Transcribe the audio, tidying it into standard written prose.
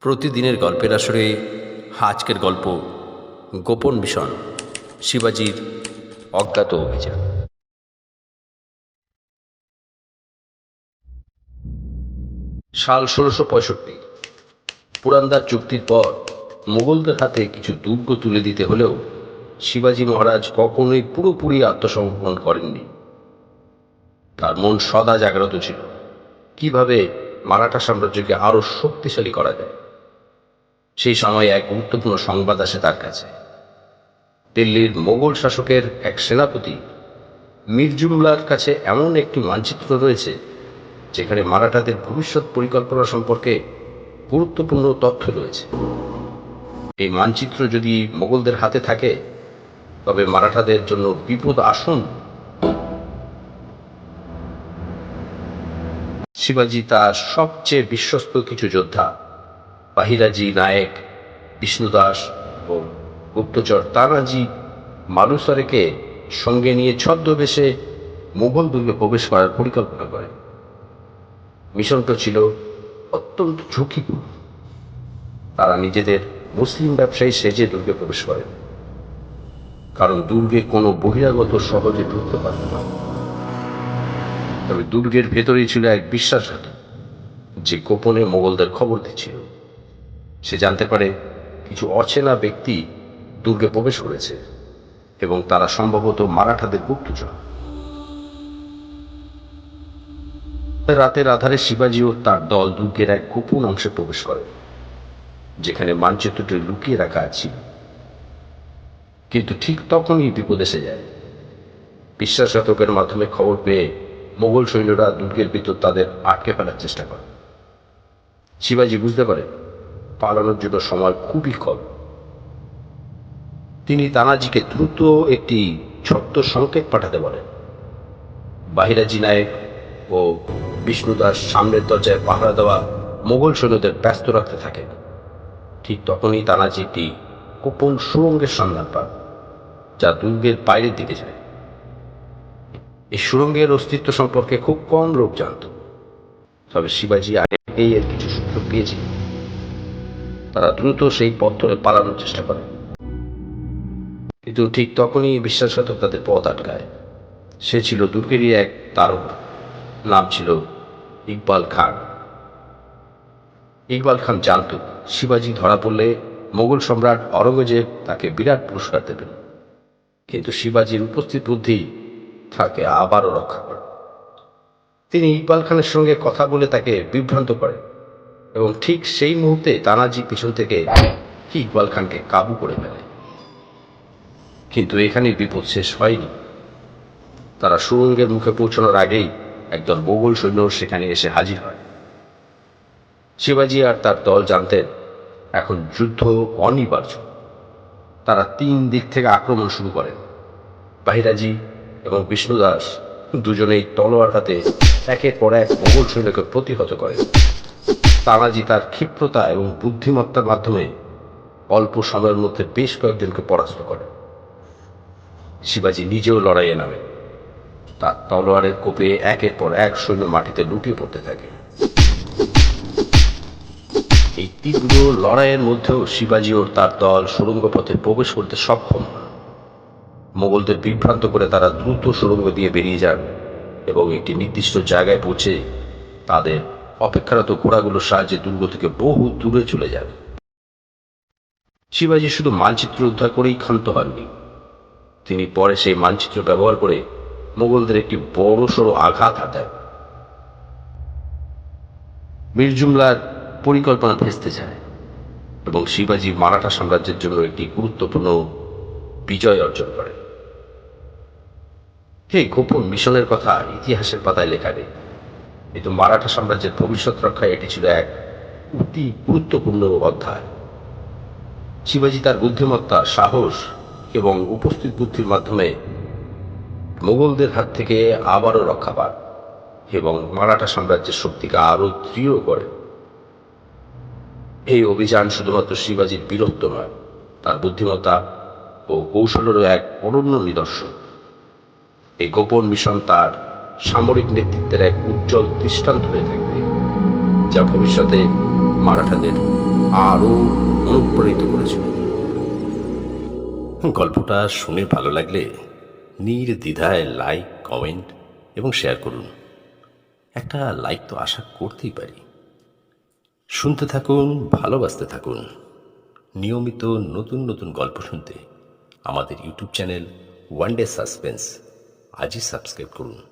প্রতিদিনের গল্পের আসরে আজকের গল্প গোপন মিশন শিবাজির অজ্ঞাত অভিযান। সাল ১৬৬৫। পুরান্দার চুক্তির পর মুঘলদের হাতে কিছু দুর্গ তুলে দিতে হলেও শিবাজি মহারাজ কখনোই পুরোপুরি আত্মসমর্পণ করেননি। তার মন সদা জাগ্রত ছিল কিভাবে মারাঠা সাম্রাজ্যকে আরো শক্তিশালী করা যায়। সেই সময় এক গুরুত্বপূর্ণ সংবাদ আসে তার কাছে। দিল্লির মোগল শাসকের এক সেনাপতি মীর জুমলার কাছে এমন একটি মানচিত্র রয়েছে যেখানে মারাঠাদের ভবিষ্যৎ পরিকল্পনা সম্পর্কে গুরুত্বপূর্ণ তথ্য রয়েছে। এই মানচিত্র যদি মোগলদের হাতে থাকে তবে মারাঠাদের জন্য বিপদ আসন্ন। শিবাজি তার সবচেয়ে বিশ্বস্ত কিছু যোদ্ধা বাহিরাজি নায়েক, বিষ্ণুদাস ও গুপ্তচর তানাজি মালুসরেকে সঙ্গে নিয়ে ছদ্মবেশে মুঘল দুর্গে প্রবেশ করার পরিকল্পনা করে। মিশনটা ছিল অত্যন্ত ঝুঁকিপূর্ণ। তারা নিজেদের মুসলিম ব্যবসায়ী সেজে দুর্গে প্রবেশ করে, কারণ দুর্গে কোনো বহিরাগত সহজে ঢুকতে পারত না। তবে দুর্গের ভেতরেই ছিল এক বিশ্বাসঘাতক যে গোপনে মোগলদের খবর দিচ্ছিল। সে জানতে পারে কিছু অচেনা ব্যক্তি দুর্গে প্রবেশ করেছে এবং তারা সম্ভবত মারাঠাদের গুপ্তচর। রাতের আধারে শিবাজি ও তার দল দুর্গের এক গোপন অংশে প্রবেশ করে যেখানে মানচিত্রটি লুকিয়ে রাখা ছিল। কিন্তু ঠিক তখনই বিপদ এসে যায়। বিশ্বাসঘাতকের মাধ্যমে খবর পেয়ে মোগল সৈন্যরা দুর্গের ভিতর তাদের আটকে ফেলার চেষ্টা করে। শিবাজি বুঝতে পারে পালানোর জন্য সময় খুবই কম। তিনি তানাজিকে দ্রুত একটি ছোট্ট সংকেত পাঠাতে বলেন। বাহিরাজি নায়েক ও বিষ্ণুদাস সামনের দরজায় পাহারা দেওয়া মোগল সৈন্যদের ব্যস্ত রাখতে থাকে। ঠিক তখনই তানাজি একটি গোপন সুড়ঙ্গের সন্ধান পান যা দুর্গের বাইরের দিকে যায়। এই সুড়ঙ্গের অস্তিত্ব সম্পর্কে খুব কম লোক জানত, তবে শিবাজি আগেই এর কিছু সূত্র পেয়েছিল। তারা দ্রুত সেই পথ ধরে পালানোর চেষ্টা করে, কিন্তু ঠিক তখনই বিশ্বাসঘাতক তাদের পথ আটকায়। সে ছিল দুর্গেরই এক তারকা, নাম ছিল ইকবাল খান। ইকবাল খান জানত শিবাজি ধরা পড়লে মোগল সম্রাট অরঙ্গজেব তাকে বিরাট পুরস্কার দেবেন, কিন্তু শিবাজির উপস্থিত বুদ্ধি তাকে আবারও রক্ষা করে। তিনি ইকবাল খানের সঙ্গে কথা বলে তাকে বিভ্রান্ত করেন এবং ঠিক সেই মুহূর্তে তানাজি পিছন থেকে ইকবাল খানকে কাবু করে ফেলে। কিন্তু এখানেই বিপদ শেষ হয়নি। তারা সুড়ঙ্গের মুখে পৌঁছানোর আগেই একদল মোগল সৈন্য সেখানে এসে হাজির হয়। শিবাজি আর তার দল জানতেন এখন যুদ্ধ অনিবার্য। তারা 3 দিক থেকে আক্রমণ শুরু করেন। বাহিরাজি এবং বিষ্ণুদাস দুজনেই তলোয়ার হাতে একের পর এক মোগল সৈন্যকে প্রতিহত করেন। তানাজি তার ক্ষিপ্রতা এবং বুদ্ধিমত্তার মাধ্যমে অল্প সময়ের মধ্যে বেশ কয়েকজনকে পরাস্ত করেন। শিবাজি নিজেও লড়াইয়ে নামেন। তার তলোয়ারের কোপে একের পর এক সৈন্য মাটিতে লুটিয়ে পড়তে থাকে। এই তীব্র লড়াইয়ের মধ্যেও শিবাজি ও তার দল সুড়ঙ্গ পথে প্রবেশ করতে সক্ষম। মোগলদের বিভ্রান্ত করে তারা দ্রুত সুড়ঙ্গ দিয়ে বেরিয়ে যান এবং একটি নির্দিষ্ট জায়গায় পৌঁছে তাদের অপেক্ষারত ঘোড়াগুলোর সাহায্যে দুর্গ থেকে বহু দূরে চলে যান। শিবাজি শুধু মানচিত্র উদ্ধার করেই ক্ষান্ত হননি। তিনি পরে সেই মানচিত্র ব্যবহার করে মোগলদের একটি বড়সড় আঘাত হাতায়। মীর জুমলার পরিকল্পনা ভেস্তে যায় এবং শিবাজি মারাঠা সাম্রাজ্যের জন্য একটি গুরুত্বপূর্ণ বিজয় অর্জন করে। এই গোপন মিশনের কথা ইতিহাসের পাতায় লেখা নেই, কিন্তু মারাঠা সাম্রাজ্যের ভবিষ্যৎ রক্ষায় এটি ছিল এক অতি গুরুত্বপূর্ণ অধ্যায়। শিবাজি তার বুদ্ধিমত্তা, সাহস এবং উপস্থিত বুদ্ধির মাধ্যমে মোগলদের হাত থেকে আবারও রক্ষা পান এবং মারাঠা সাম্রাজ্যের শক্তিকে আরো দৃঢ় করে। এই অভিযান শুধুমাত্র শিবাজির বীরত্ব নয়, তার বুদ্ধিমত্তা ও কৌশলেরও এক অনন্য নিদর্শন। এই গোপন মিশন তার সামরিক নেতৃত্বের এক উজ্জ্বল দৃষ্টান্ত হয়ে থাকবে, যা ভবিষ্যতে মারাঠাদের আরও অনুপ্রাণিত করেছিল। গল্পটা শুনে ভালো লাগলে নির্দ্বিধায় লাইক, কমেন্ট এবং শেয়ার করুন। একটা লাইক তো আশা করতেই পারি। শুনতে থাকুন, ভালোবাসতে থাকুন। নিয়মিত নতুন নতুন গল্প শুনতে আমাদের YouTube channel one day suspense আজই সাবস্ক্রাইব করুন।